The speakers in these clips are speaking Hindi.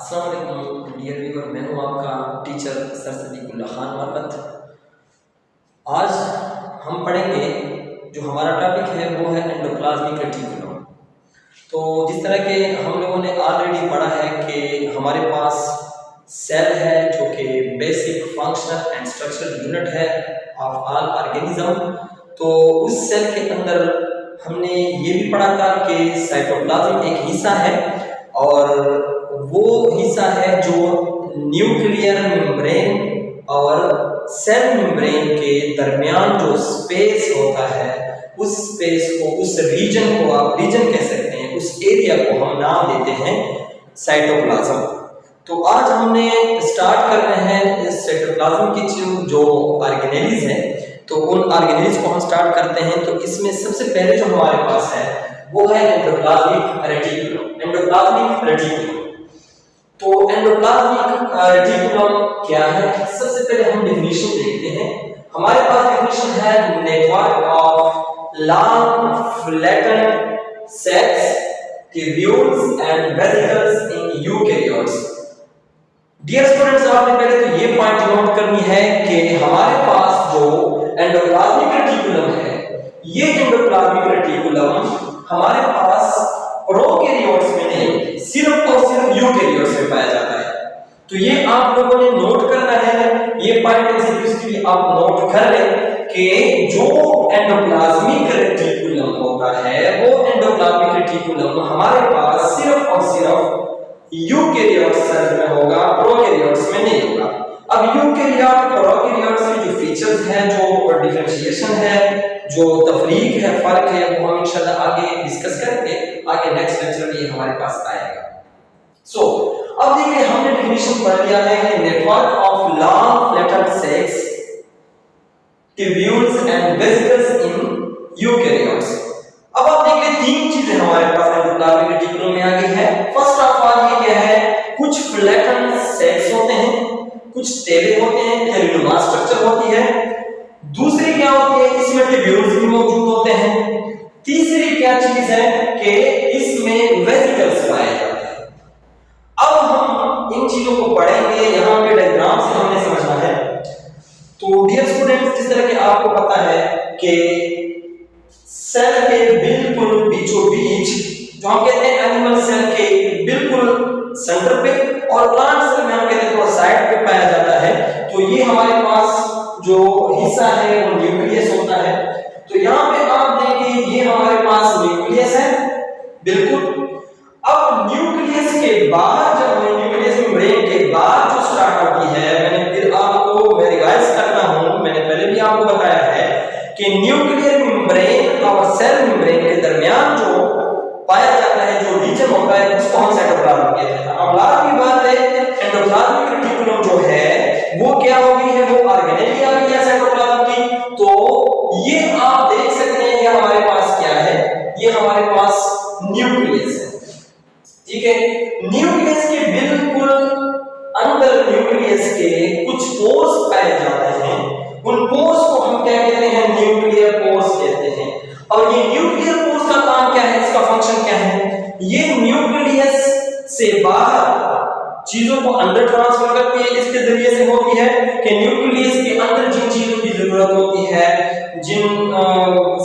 अस्सलाम वालेकुम डियर व्यूअर, मैं हूँ आपका टीचर सर सदीकुल्लाह खान मरकत। आज हम पढ़ेंगे, जो हमारा टॉपिक है वो है एंडोप्लाज्मिक रेटिकुलम। तो जिस तरह के हम लोगों ने ऑलरेडी पढ़ा है कि हमारे पास सेल है जो कि basic functional and structural unit है ऑफ ऑल ऑर्गेनिज्म। तो उस सेल के अंदर हमने ये भी पढ़ा था कि साइटोप्लाज्म एक हिस्सा है और वो हिस्सा है जो न्यूक्लियर मेम्ब्रेन और सेल मेम्ब्रेन के दरमियान जो स्पेस होता है, उस स्पेस को, उस रीजन को आप रीजन कह सकते हैं, उस एरिया को हम नाम देते हैं साइटोप्लाज्म। तो आज हमने स्टार्ट कर रहे हैं इस साइटोप्लाज्म की जो ऑर्गेनेलीज है, तो उन ऑर्गेनेलीज को हम स्टार्ट करते हैं। तो इसमें सबसे पहले जो हमारे पास है वो है एंडोप्लाज्मिक रेटिकुलम। एंडोप्लाज्मिक रेटिकुलम, तो एंडोप्लाज्मिक रेटिकुलम क्या है? सबसे पहले हम डेफिनेशन देखते हैं। हमारे पास डेफिनेशन है network of long flattened cells, tubules and vesicles in eukaryotes. Dear students, आपने पहले तो ये पॉइंट नोट करनी है कि हमारे पास जो एंडोप्लाज्मिक रेटिकुलम है, ये एंडोप्लाज्मिक रेटिकुलम हमारे पास प्रोकैरियोट्स में नहीं, सिर्फ और सिर्फ यूकैरियोट्स में पाया जाता है। तो ये आप लोगों ने नोट करना है, ये पॉइंट एमसीक्यूज के लिए आप नोट कर लें कि जो एंडोप्लाज्मिक रेटिकुलम होता है वो एंडोप्लाज्मिक रेटिकुलम हमारे पास सिर्फ और सिर्फ यूकैरियोट सेल में होगा, प्रोकैरियोट्स में नहीं होगा। अब यूकैरियोट प्रोकैरियोट्स के जो फीचर्स हैं, जो डिफरेंशिएशन है, जो तफरीक है, फर्क है, वो हम इंशाल्लाह आगे डिस्कस करेंगे। आगे नेक्स्ट लेक्चर में ये हमारे पास आएगा। सो अब देखिए, हमने डेफिनेशन पढ़ लिया है कि network of long flattened cells, tubules and vesicles in eukaryotes. अब आप देखिए, तीन चीजें हमारे पास एंडोप्लाज्मिक रेटिकुलम में आ गई है। फर्स्ट ऑफ ऑल ये क्या है? कुछ फ्लैटेंड सेल्स होते हैं, कुछ टेबे होते हैं, थैलेडोमा स्ट्रक्चर होती है। दूसरी क्या होती है? इसमें ट्यूब्यूल्स भी मौजूद होते हैं। तीसरी क्या चीज है कि इसमें वेसिकल्स पाए जाते हैं। अब हम इन चीजों को पढ़ेंगे, यहाँ पे डायग्राम से हमने समझना है। तो डियर स्टूडेंट्स, जिस तरह के आपको पता है कि सेल के बिल्कुल बीचों बीच, जो हम कहते हैं एनिमल सेल के बिल्कुल सेंटर पे, और प्लांट सेल में हम कहते हैं थोड़ा साइड पे पाया जाता है। तो ये हमारे पास जो हिस्सा है वो न्यूक्लियस होता है। तो यहाँ पे आप देखिए, ये हमारे पास न्यूक्लियस है बिल्कुल। अब न्यूक्लियस के बाद, जब न्यूक्लियस मेम्ब्रेन के बाद जो स्टार्ट होती है, मैंने फिर आपको मैं रिवाइज करता हूं, मैंने पहले भी आपको बताया है कि न्यूक्लियर मेम्ब्रेन और सेल मेम्ब्रेन के दरमियान जो पाया जाता है, जो रीजन होता है, उसको हम साइटोप्लाज्म कहते हैं। अब लास्ट की बात है, एंडोप्लाज्मिक रेटिकुलम जो है वो क्या हो गई है? वो ऑर्गेनेली आ गई है साइटोप्लाज्म की। तो ये आप देख सकते हैं, ये हमारे पास क्या है? ये हमारे पास न्यूक्लियस है, ठीक है। न्यूक्लियस के बिल्कुल अंदर न्यूक्लियस के कुछ पोर्स पाए जाते हैं। उन पोर्स को हम क्या कहते हैं? न्यूक्लियर पोर्स कहते हैं। और ये न्यूक्लियर पोर्स का काम क्या है? इसका फंक्शन क्या है? ये न्यूक्लियस से बाहर चीजों को अंदर ट्रांसफर करती है। इसके जरिए से होती है कि न्यूक्लियस के अंदर जिन चीजों की जरूरत होती है, जिन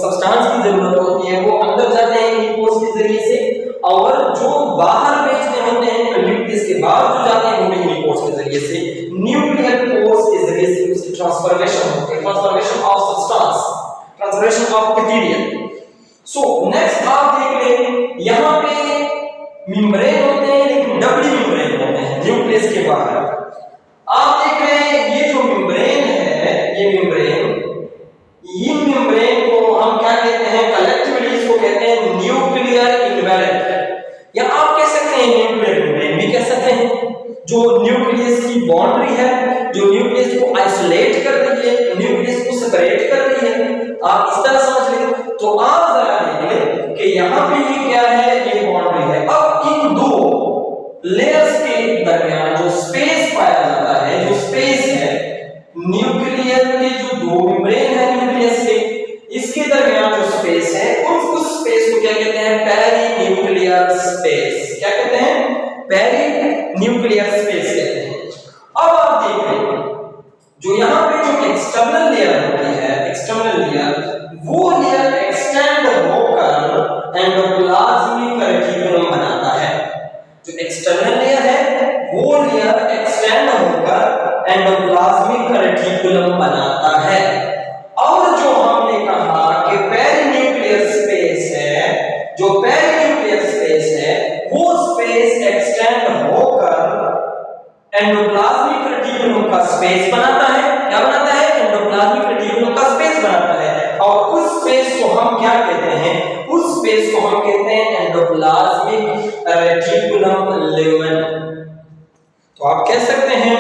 सब्सटेंस की जरूरत होती है, वो अंदर जाते हैं इन पोर्स के जरिए से, और जो बाहर भेजने होते हैं तो न्यूक्लियस के बाहर जो जाते हैं वो इन पोर्स के जरिए से, न्यूक्लियर पोर्स के जरिए से उसकी ट्रांसफॉर्मेशन होती है, transformation of substance, transformation of material. So next आप देख लें, यहाँ पे मेम्ब्रेन होते हैं, लेकिन डबली मेम्ब्रेन होते हैं न्यूक्लियस के बाहर। आप देख रहे हैं, ये जो मेम्ब्रेन है, ये मेम्ब्रेन, इन मेम्ब्रेन को हम क्या कहते हैं? कलेक्टिवली इसको कहते हैं न्यूक्लियर इन्वेलप, या आप कह सकते हैं न्यूक्लियर मेम्ब्रेन भी कह सकते हैं। जो न्यूक्लियस की बाउंड्री है, जो न्यूक्लियस को आइसोलेट कर रही है, न्यूक्लियस को सेपरेट कर रही है, आप इस तरह समझ लें। तो आप जरा देख लें कि यहाँ पे ये क्या है? ये बाउंड्री है। अब इन दो लेयर्स के दरमियान जो स्पेस पाया जाता है, जो स्पेस है न्यूक्लियर के, जो दो मेम्ब्रेन है न्यूक्लियस के, इसके दरमियान जो स्पेस है, उस स्पेस को क्या कहते हैं? Perinuclear space. क्या कहते हैं? पेरी न्यूक्लियर हम क्या कहते हैं, उस स्पेस को हम कहते हैं एंडोप्लाज्मिक रेटिकुलम लुमेन। तो आप कह सकते हैं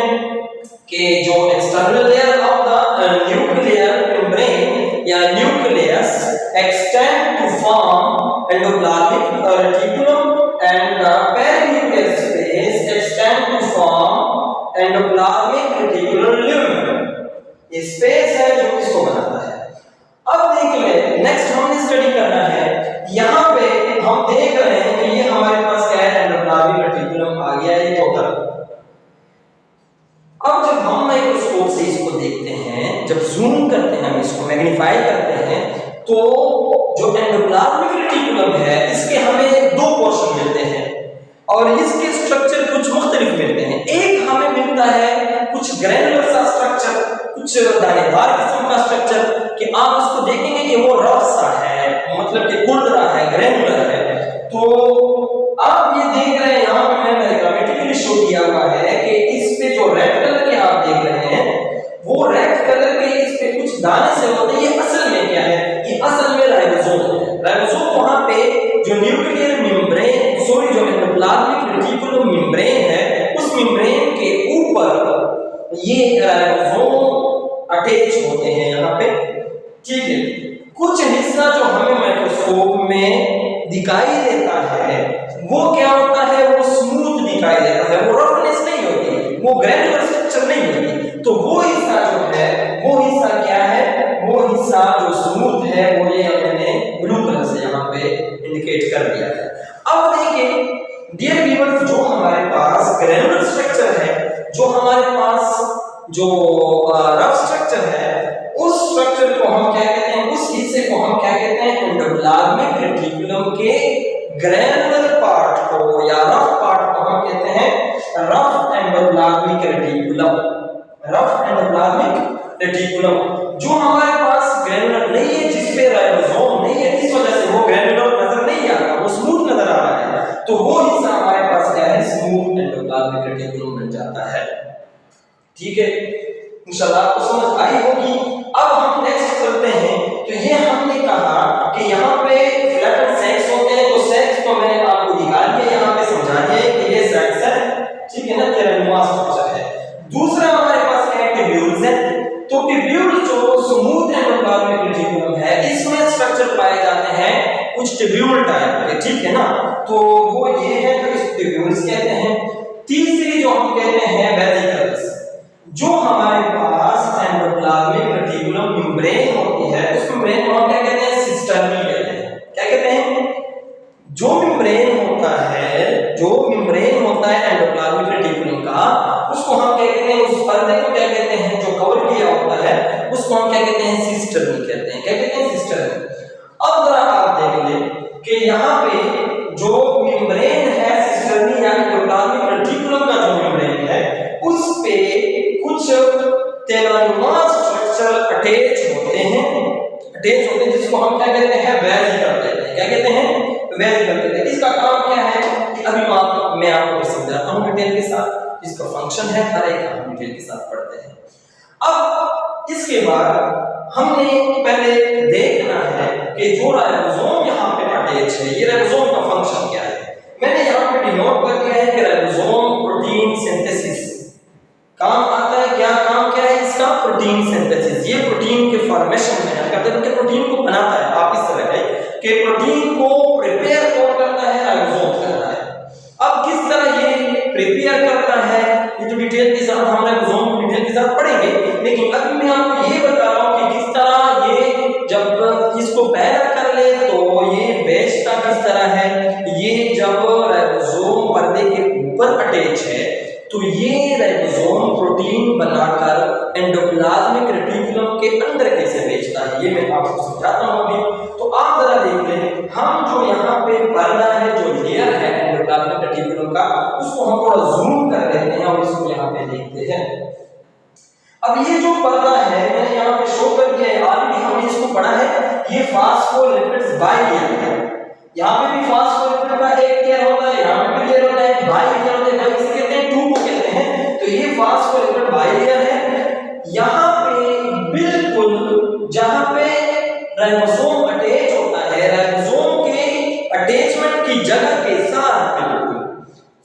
कि जो external layer of the nuclear membrane या nucleus extend to form endoplasmic reticulum and the perinuclear space extend to form endoplasmic reticular lumen. ये स्पेस है जो इसको बनाता है। अब देख ले, नेक्स्ट हमने स्टडी करना है, यहाँ पे हम देख रहे हैं कि ये हमारे पास क्या है, एंडोप्लाज्मिक रेटिकुलम आ गया है टोटल। अब जब हम माइक्रोस्कोप से इसको देखते हैं, जब जूम करते हैं, हम इसको मैग्नीफाई करते हैं, तो जो एंडोप्लाज्मिक रेटिकुलम है इसके हमें दो पोर्शन मिलते हैं और इसके स्ट्रक्चर कुछ मुख्तलिफ मिलते हैं। एक हमें मिलता है कुछ ग्रैनुलर सा स्ट्रक्चर, कुछ दानेदार किस्म का स्ट्रक्चर कि आप उसको देखेंगे कि वो रफ सा है, मतलब कि उड़ रहा है, ग्रैनुलर है। तो आप ये देख रहे हैं, यहाँ पे मैंने डायग्रामेटिकली शो किया हुआ है कि इस पे जो रेड कलर के आप देख रहे हैं, वो रेड कलर के इस पे कुछ दाने से होते हैं। ये असल में क्या है, ये असल में राइबोसोम है। राइबोसोम वहाँ पे जो न्यूक्लियर मेम्ब्रेन, सॉरी जो एंडोप्लाज्मिक रेटिकुलम मेम्ब्रेन है, उस मेम्ब्रेन के ऊपर ये राइबोसोम अटैच होते हैं यहाँ पे, ठीक है। कुछ हिस्सा जो हमें माइक्रोस्कोप में दिखाई देता है वो क्या होता है, वो स्मूथ दिखाई देता है, वो रफनेस नहीं होती, वो ग्रैनुलर स्ट्रक्चर नहीं होती। तो वो हिस्सा जो है, वो हिस्सा क्या है, वो हिस्सा जो स्मूथ है, वो ये मैंने ब्लू कलर से यहाँ पे इंडिकेट कर दिया है। अब देखिए डियर व्यूअर्स, जो हमारे पास ग्रैनुलर स्ट्रक्चर है, जो हमारे पास जो रफ स्ट्रक्चर है, उस स्ट्रक्चर को हम क्या कहते हैं, उस हिस्से को हम क्या कहते हैं, एंडोप्लाज्मिक रेटिकुलम के ग्रैनुलर पार्ट को या रफ पार्ट को हम कहते हैं rough endoplasmic reticulum. Rough endoplasmic reticulum जो हमारे पास ग्रैनुलर नहीं है, जिसपे राइबोसोम नहीं है, इस वजह से वो ग्रैनुलर नजर नहीं आता, वो स्मूथ नजर आ रहा है। तो वो हिस्सा हमारे पास क्या है, स्मूथ एंडोप्लाज्मिक रेटिकुलम बन जाता है, ठीक है। इंशाल्लाह आपको समझ आई होगी। अब हम नेक्स्ट चलते हैं। तो ये हमने कहा कि यहाँ पे फ्लैटन सेक्स होते हैं, तो सेक्स को मैंने आपको दिखा दिया, यहाँ पे समझा दिया कि ये सेक्स है, ठीक है ना, टेरानुमा स्ट्रक्चर है। दूसरा हमारे पास क्या है, ट्यूब्यूल्स है। तो ट्यूब्यूल जो स्मूथ एंडोप्लाज्मिक रेटिकुलम है, इसमें स्ट्रक्चर पाए जाते हैं कुछ ट्यूब्यूल टाइप के, ठीक है ना। तो वो ये है जो इस ट्यूब्यूल्स कहते हैं। तीसरी जो हम कहते हैं वेसिकल्स, जो हमारे पास एंडोप्लाज्मिक रेटिकुलम मेम्ब्रेन होती है, उस मेम्ब्रेन को हम क्या कहते हैं, सिस्टर्नी कहते हैं। क्या कहते हैं, जो मेम्ब्रेन होता है, जो मेम्ब्रेन होता है एंडोप्लाज्मिक रेटिकुलम का, उसको हम क्या कहते हैं, उस पर्दे को क्या कहते हैं, जो कवर किया होता है, उसको हम क्या कहते हैं, सिस्टर्नी कहते हैं। क्या कहते हैं, सिस्टर्नी। अब जरा आप देख लें कि यहाँ पे जो मेम्ब्रेन है सिस्टर्नी या एंडोप्लाज्मिक रेटिकुलम का जो मेम्ब्रेन है, उस पे कुछ टेरानुमा स्ट्रक्चर अटैच होते हैं, जिसको हम क्या कहते हैं, वेसिकल कहते हैं। क्या कहते हैं, वेसिकल कहते हैं। इसका काम क्या है कि अभी मैं आपको समझाता हूँ डिटेल के साथ, इसका फंक्शन है, हर एक हम डिटेल के साथ पढ़ते हैं। अब इसके बाद हमने पहले देखना है कि जो राइबोसोम यहाँ पे अटैच है, ये राइबोसोम का फंक्शन क्या है। मैंने यहाँ पे डिनोट कर दिया है कि राइबोसोम प्रोटीन सिंथेसिस काम आता है। क्या काम क्या है इसका, प्रोटीन सिंथेसिस। ये प्रोटीन के फॉर्मेशन में करता है, कि प्रोटीन को बनाता है। आप इस तरह है कि प्रोटीन को प्रिपेयर कौन करता है, राइबोसोम करता है। अब किस तरह ये प्रिपेयर करता है, ये तो डिटेल के साथ हम राइबोसोम को डिटेल के साथ पढ़ेंगे, लेकिन अभी मैं आपको ये बता रहा हूं कि किस तरह ये जब इसको पैदा कर ले तो ये बेचता किस तरह है। ये जब राइबोसोम पर्दे के ऊपर अटैच है, तो ये राइबोसोम प्रोटीन बनाकर एंडोप्लाज्मिक रेटिकुलम के अंदर कैसे भेजता है, ये मैं आपको समझाता हूं अभी। तो आप जरा देख लें, हम जो यहाँ पे पर्दा है, जो लेयर है एंडोप्लाज्मिक रेटिकुलम का, उसको हम थोड़ा जूम कर लेते हैं और इसको यहाँ पे देखते हैं। अब ये जो पर्दा है मैंने यहाँ पे शो कर दिया है, ऑलरेडी हमने इसको पढ़ा है। ये फास्फोलिपिड्स बाइलेयर है। यहाँ पे भी फास्फोलिपिड का एक लेयर होता है, यहाँ पे भी लेयर होता है, बाइलेयर होता है, इसे कहते हैं, टू को कहते हैं। तो ये फास्फोलिपिड बाइलेयर है। यहाँ पे बिल्कुल जहाँ पे राइबोसोम अटैच होता है, राइबोसोम के अटैचमेंट की जगह के साथ बिल्कुल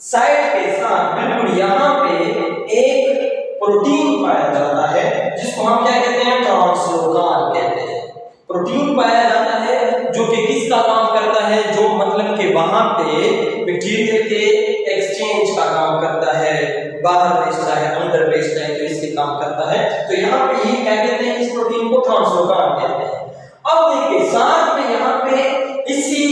साइड के साथ बिल्कुल यहाँ पे एक प्रोटीन पाया जाता है जिसको हम क्या कहते हैं, ट्रांसलोकान कहते हैं। प्रोटीन पाया जाता है जो कि किसका काम करता है, जो मतलब कि वहां पे मटेरियल के एक्सचेंज का काम करता है, बाहर भेजता है अंदर भेजता है, तो इसके काम करता है। तो यहाँ पे ये क्या कहते हैं, इस प्रोटीन को ट्रांसलोकान कहते हैं। अब देखिए साथ में यहाँ पे इसी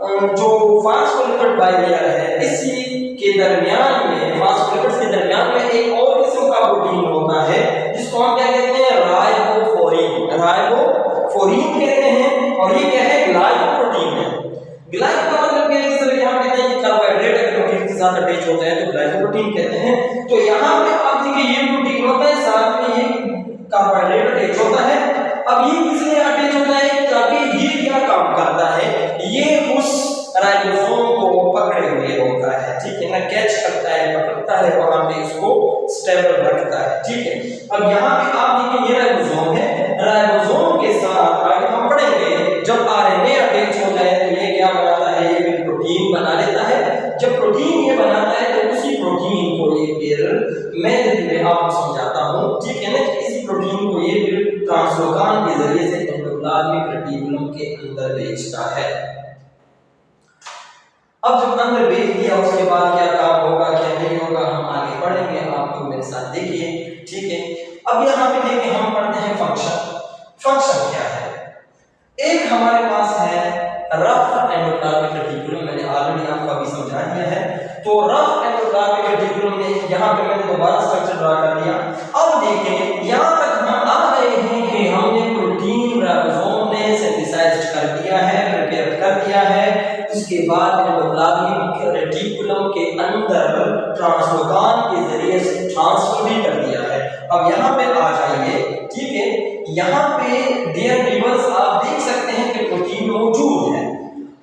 जो फास्फोलिपिड बाइलेयर है, इसी के दरमियान में, फास्फोलिपिड्स के दरमियान में एक और किस्म का प्रोटीन होता है जिसको हम क्या कहते हैं, राइबोफोरीन। राइबोफोरीन कहते हैं और ये क्या है, ग्लाइकोप्रोटीन है। ग्लाइको का मतलब क्या है, सर यहाँ कहते हैं कि कार्बोहाइड्रेट अगर प्रोटीन के साथ अटैच होता है तो ग्लाइकोप्रोटीन कहते हैं। तो यहाँ पे आप देखिए ये प्रोटीन होता है, साथ में ये कार्बोहाइड्रेट अटैच होता है। अब ये किसलिए अटैच होता है, ताकि ये क्या काम करता है, ये उस राइबोसोम को पकड़े हुए होता है, ठीक है ना, कैच करता है, पकड़ता है, वहां पे इसको स्टेबल रखता है, ठीक है। अब यहाँ पे आप देखिए ये राइबोसोम है, राइबोसोम के साथ आगे हम पढ़ेंगे जब आरएनए अटैच हो जाए तो ये क्या बनाता है, ये प्रोटीन बना लेता है। जब प्रोटीन ये बनाता है तो उसी प्रोटीन को ये फिर मैं आपको समझाता हूँ, ठीक है ना, इसी प्रोटीन को ये फिर ट्रांसलोकान के जरिए से एंडोप्लाज्मिक रेटिकुलम के अंदर भेजता है। अब जब अंदर भेज दिया उसके बाद क्या काम होगा क्या नहीं होगा हम आगे पढ़ेंगे, आप लोग मेरे साथ देखिए, ठीक है। अब यहाँ पे देखिए हम पढ़ते हैं फंक्शन। फंक्शन क्या है, एक हमारे पास है रफ एंडोप्लाज्मिक रेटिकुलम, मैंने ऑलरेडी आपको अभी समझा दिया है। तो रफ एंडोप्लाज्मिक रेटिकुलम में यहाँ पे मैंने दोबारा स्ट्रक्चर ड्रा कर दिया। अब देखें यहाँ तक हम आ गए हैं कि हमने प्रोटीन राइबोसोम ने सिंथेसाइज कर दिया है, प्रिपेयर कर दिया है। उसके बाद एंडोप्लाज्मिक रेटिकुलम के अंदर ट्रांसलोकान के जरिए से ट्रांसफर भी कर दिया है। अब यहाँ पे आ जाइए, ठीक है, यहाँ पे डियर व्यूअर्स आप देख सकते हैं कि प्रोटीन मौजूद है।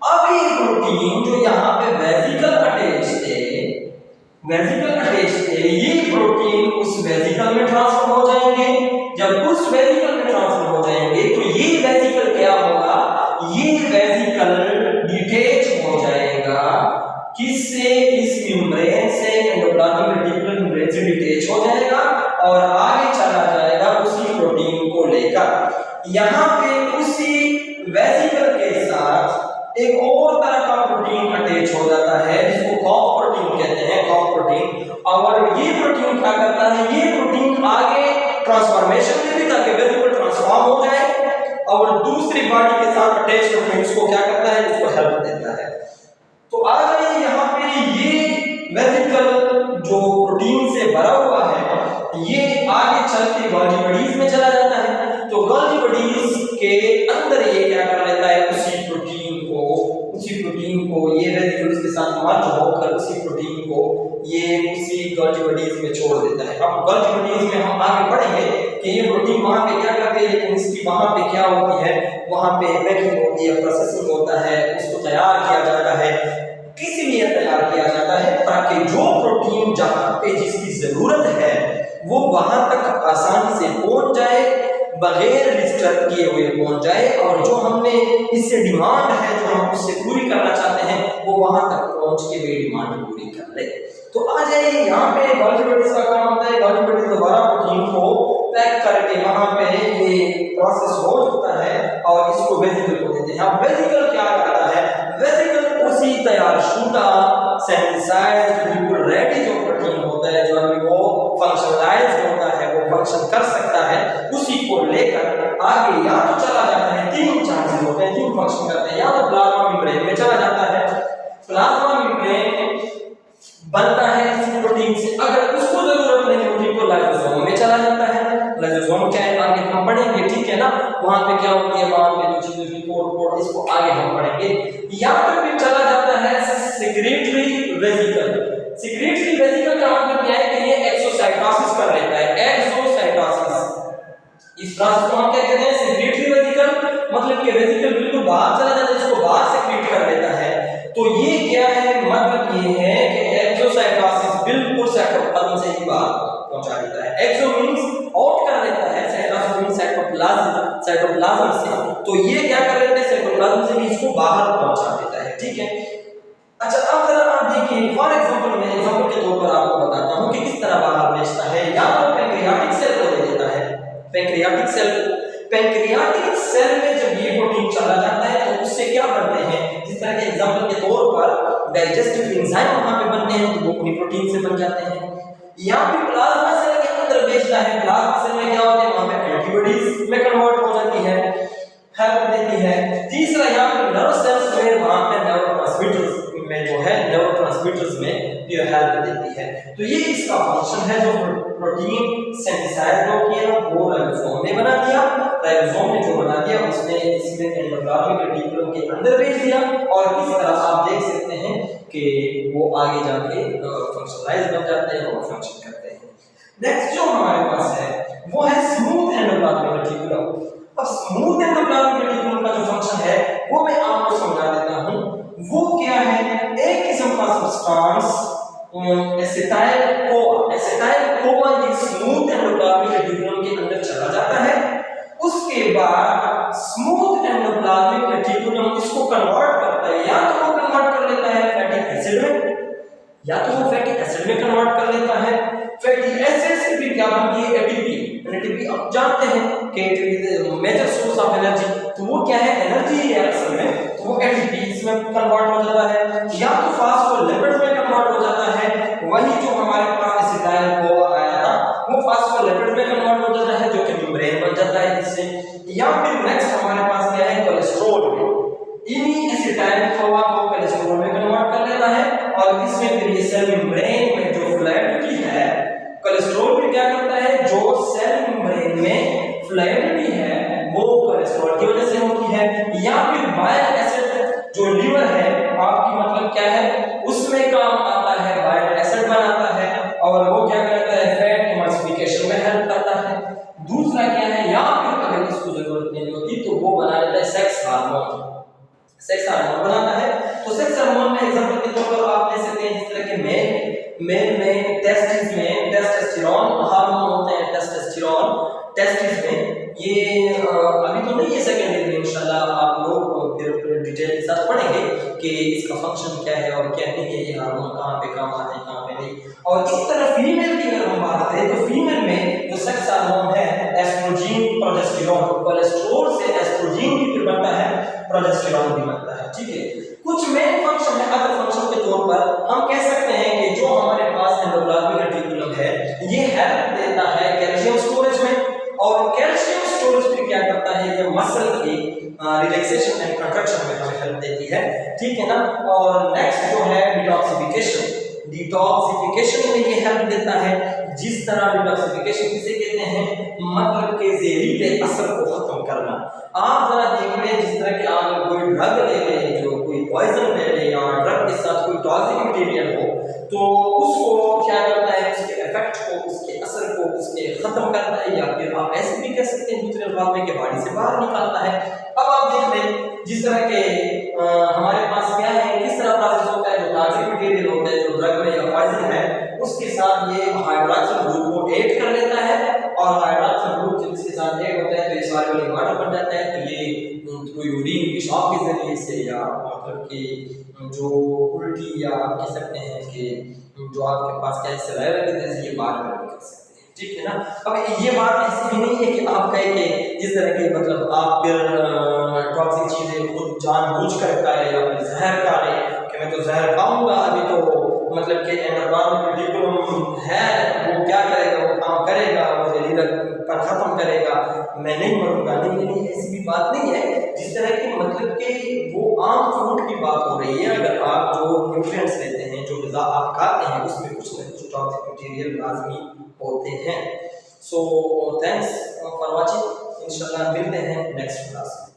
अब ये प्रोटीन जो यहाँ पे वेसिकल अटैच थे, ये प्रोटीन उस वेसिकल में ट्रांसफर हो जाएंगे। जब उस वेसिकल में ट्रांसफर हो जाएंगे तो ये वेसिकल क्या होगा, ये वेसिकल डिटैच हो जाएगा, किससे, इस मेम्ब्रेन से, एंडोप्लाज्मिक रेटिकुलर मेम्ब्रेन से डिटैच हो जाएगा और आगे चला जाएगा उसी प्रोटीन को लेकर। यहाँ पे उसी वेसिकल के साथ एक और तरह का प्रोटीन अटैच हो जाता है जिसको कॉफ प्रोटीन कहते हैं, कॉफ प्रोटीन। और ये प्रोटीन क्या करता है, ये प्रोटीन आगे ट्रांसफॉर्मेशन में भी, ताकि वेसिकल ट्रांसफॉर्म हो जाए और दूसरी बॉडी के साथ अटैच होकर उसको क्या करता है, उसको हेल्प देता है। तो आ जाइए यहाँ पे, ये वेसिकल जो प्रोटीन से भरा हुआ है ये आगे चल के गोल्गी बॉडीज में चला जाता है। तो गोल्गी बॉडीज के अंदर ये क्या कर लेता है, उसी प्रोटीन को ये वेसिकल्स के साथ मर्ज होकर उसी प्रोटीन को ये उसी गोल्गी बॉडीज में छोड़ देता है। अब गोल्गी बॉडीज में हम आगे बढ़ेंगे कि ये प्रोटीन वहां पे क्या करते हैं, लेकिन इसकी वहां पे क्या होती है, वहां पे पैकिंग होती है, प्रोसेसिंग होता है, उसको तैयार किया जाता है। किस लिए तैयार किया जाता है, ताकि जो प्रोटीन जहां पे जिसकी जरूरत है वो वहां तक आसानी से पहुंच जाए, बगैर डिस्टर्ब किए हुए पहुंच जाए, और जो हमने इससे डिमांड है, जो हम उससे पूरी करना चाहते हैं, वो वहां तक पहुंच के वे डिमांड पूरी कर ले। तो आ जाइए यहाँ पे गोल्गी बॉडीज का काम होता है, गोल्गी बॉडीज दोबारा प्रोटीन को पैक करके वहां पे ये प्रोसेस हो जाता है और इसको वेसिकल को देते हैं। अब वेसिकल क्या करता है, वेसिकल उसी तैयार शुदा सिंथेसाइज्ड बिल्कुल रेडी जो प्रोटीन होता है, जो अभी वो फंक्शनलाइज्ड होता है, वो फंक्शन कर सकता है, उसी को लेकर आगे या तो चला जाता है, तीन चांसेस होते हैं, तीन फंक्शन करते हैं, या तो प्लाज्मा मेम्ब्रेन में चला जाता है, प्लाज्मा मेम्ब्रेन बनता है इस प्रोटीन से, अगर उसको जरूरत नहीं होती तो लाइसोसोम में चला जाता है। लाइसोसोम क्या है आगे हम पढ़ेंगे, ठीक है ना, वहां पे क्या होती है, वहां पे जो चीजें रिपोर्ट इसको आगे हम पढ़ेंगे। यहाँ पर भी चला जाता है सेक्रेटरी वेसिकल। सेक्रेटरी वेसिकल का मतलब क्या है कि ये एक्सोसाइटोसिस कर लेता है, एक्सोसाइटोसिस। इस प्रोसेस को हम क्या कहते हैं, सेक्रेटरी वेसिकल, मतलब कि वेसिकल बिल्कुल बाहर चला जाता है, इसको बाहर सेक्रेट कर लेता है। तो ये क्या है, मतलब ये है कि एक्सोसाइटोसिस बिल्कुल साइटोप्लाज्म से ही बाहर पहुंचा देता है। एक्सो मींस आउट कर लेता है, साइटोसिस मींस साइटोप्लाज्म साइटोप्लाज्म से, तो ये क्या कर लेते हैं साइटोप्लाज्म से भी इसको बाहर पहुंचा देता है, ठीक है। अच्छा अब जरा आप देखिए, फॉर एग्जांपल मैं एग्जांपल के तौर पर आपको बताता हूं कि किस तरह बाहर भेजता है। या तो पैंक्रियाटिक सेल को दे देता है, पैंक्रियाटिक सेल को, पैंक्रियाटिक सेल में जब ये प्रोटीन चला जाता है तो उससे क्या बनते हैं, जिस तरह के एग्जांपल के तौर पर डाइजेस्टिव एंजाइम वहां पे बनते हैं तो वो अपनी प्रोटीन से बन जाते हैं। या फिर प्लाज्मा सेल के अंदर भेजता है, प्लाज्मा सेल में क्या होता है, वहां पे एंटीबॉडीज में कन्वर्ट हो जाती है, हेल्प देती है। तीसरा यहाँ पे नर्व सेल्स में वहां पे न्यूरोट्रांसमीटर्स में जो है न्यूरोट्रांसमीटर्स में ये हेल्प देती है। तो ये इसका फंक्शन है, जो प्रोटीन सिंथेसाइज हो किया वो राइबोसोम ने बना दिया, राइबोसोम ने जो बना दिया उसने इसमें एंडोप्लाज्मिक रेटिकुलम के अंदर भेज दिया, और किस तरह आप देख सकते हैं कि वो आगे जाके फंक्शनलाइज बन जाते हैं और फंक्शन करते हैं। नेक्स्ट जो हमारे पास है वो है स्मूथ एंडोप्लाज्मिक रेटिकुलम। अब स्मूथ एंडोप्लाज्मिक रेटिकुलम का जो फंक्शन है वो मैं आपको समझा देता हूं। वो क्या है, एक किस्म का सब्सटेंस एसिटाइल कोआ ये स्मूथ एंडोप्लाज्मिक रेटिकुलम के अंदर चला जाता है। उसके बाद स्मूथ एंडोप्लाज्मिक रेटिकुलम इसको कन्वर्ट करता है, या तो वो कन्वर्ट कर लेता है फैटी एसिड में, या तो वो फैटी एसिड में कन्वर्ट कर लेता है। फैटी एसिड से भी क्या बनती है, एटीपी। एटीपी आप जानते हैं कि ATP major source of energy, तो वो क्या है, एनर्जी है असल में, तो वो एटीपी इसमें कन्वर्ट हो जाता है, या तो फास्फोलिपिड्स में कन्वर्ट हो जाता है। वही जो हमारे पास एसिटाइल कोआ आया था वो फास्फोलिपिड्स में कन्वर्ट हो जाता है, जो कि मेम्ब्रेन बन जाता है इससे। या फिर नेक्स्ट हमारे पास क्या है, कोलेस्ट्रॉल में, इन्हीं एसिटाइल कोआ को कोलेस्ट्रॉल में कन्वर्ट कर लेता है, और इसमें फिर ये सेल मेम्ब्रेन में जो फ्लूइडिटी है, कोलेस्ट्रॉल भी क्या करता है, जो सेल मेम्ब्रेन में फ्लूइडिटी है वो कोलेस्ट्रॉल की वजह से होती है। या फिर बाइल एसिड जो लीवर है आपकी मतलब क्या है, उसमें काम आता है, बाइल एसिड बनाता है, और वो क्या करता है, फैट एमल्सिफिकेशन में हेल्प करता है। दूसरा क्या है, या फिर अगर इसको जरूरत नहीं होती तो वो बना लेता है सेक्स हार्मोन, सेक्स हार्मोन बनाता है। तो सेक्स हार्मोन में एग्जांपल के तौर पर आप ले सकते हैं, जिस तरह के मेल में टेस्टिस में टेस्टोस्टेरोन हार्मोन होते हैं, टेस्टोस्टेरोन टेस्टिस में, ये अभी तो नहीं है, सेकेंडरी में इंशाल्लाह आप लोग फिर डिटेल के साथ पढ़ेंगे कि इसका फंक्शन क्या है और क्या नहीं है, ये हार्मोन कहाँ पे काम आते हैं कहाँ पे नहीं। और इस तरह फीमेल की अगर हम बात करें तो फीमेल में जो सेक्स हार्मोन है एस्ट्रोजन प्रोजेस्टेरोन, कोलेस्ट्रॉल से एस्ट्रोजन भी फिर बनता है, प्रोजेस्टेरोन भी बनता है, ठीक है। कुछ मेन फंक्शन है, अदर फंक्शन के तौर पर हम कह सकते हैं कि जो हमारे पास एंडोप्लाज्मिक रेटिकुलम है ये हेल्प देता है कैल्शियम स्टोरेज में, और कैल्शियम स्टोरेज फिर क्या करता है, ये मसल की रिलैक्सेशन एंड कंट्रैक्शन में हमें हेल्प देती है, ठीक है ना। और नेक्स्ट जो है डिटॉक्सिफिकेशन, डिटॉक्सिफिकेशन में ये हेल्प देता है। जिस तरह डिटॉक्सिफिकेशन किसे कहते हैं, मतलब के जहरीले असर को खत्म करना। आप जरा देख लें, जिस तरह के आप कोई ड्रग ले लें, जो कोई पॉइजन ले लें या ड्रग के साथ कोई टॉक्सिक मटेरियल हो, तो उसको क्या करता है, उसके इफेक्ट को, उसके असर को उसके खत्म करता है, या फिर आप ऐसे भी कह सकते हैं दूसरे अल्फाज में कि बॉडी से बाहर निकालता है। अब आप देख लें जिस तरह के हमारे पास क्या है, किस तरह प्रोसेस होता है, जो टॉक्सिक मटेरियल होता है, जो ड्रग में या पॉइजन है, उसके साथ ये हाइड्रोक्सिल ग्रुप को ऐड कर लेता है, और हाइड्रोक्सिल ग्रुप जब इसके साथ ऐड होता है तो ये सॉल्युबल वाटर बन जाता है। तो ये थ्रू यूरिन पेशाब के जरिए से, या मतलब कि जो उल्टी, या आप कह सकते हैं कि जो आपके पास क्या सलाइवा के जरिए ये बाहर कर सकते हैं, ठीक है ना। अब ये बात ऐसी भी नहीं है कि आप कहें कि जिस तरह के मतलब आप फिर टॉक्सिक चीजें खुद जानबूझ कर खाए या फिर जहर खा रहे कि मैं तो जहर खाऊंगा, अभी तो मतलब कि एंडोप्लाज्मिक रेटिकुलम है वो क्या करेगा, वो काम करेगा, वो जहरीलापन खत्म करेगा, मैं नहीं मरूंगा। नहीं, ऐसी भी बात नहीं है। जिस तरह की मतलब कि वो आम फ्रूट की बात हो रही है, अगर आप जो न्यूट्रिएंट्स लेते हैं, जो ग़िज़ा आप खाते हैं, उसमें कुछ न कुछ टॉक्सिक मटेरियल लाजमी होते हैं। सो थैंक्स फॉर वॉचिंग, इंशाल्लाह मिलते हैं नेक्स्ट क्लास में।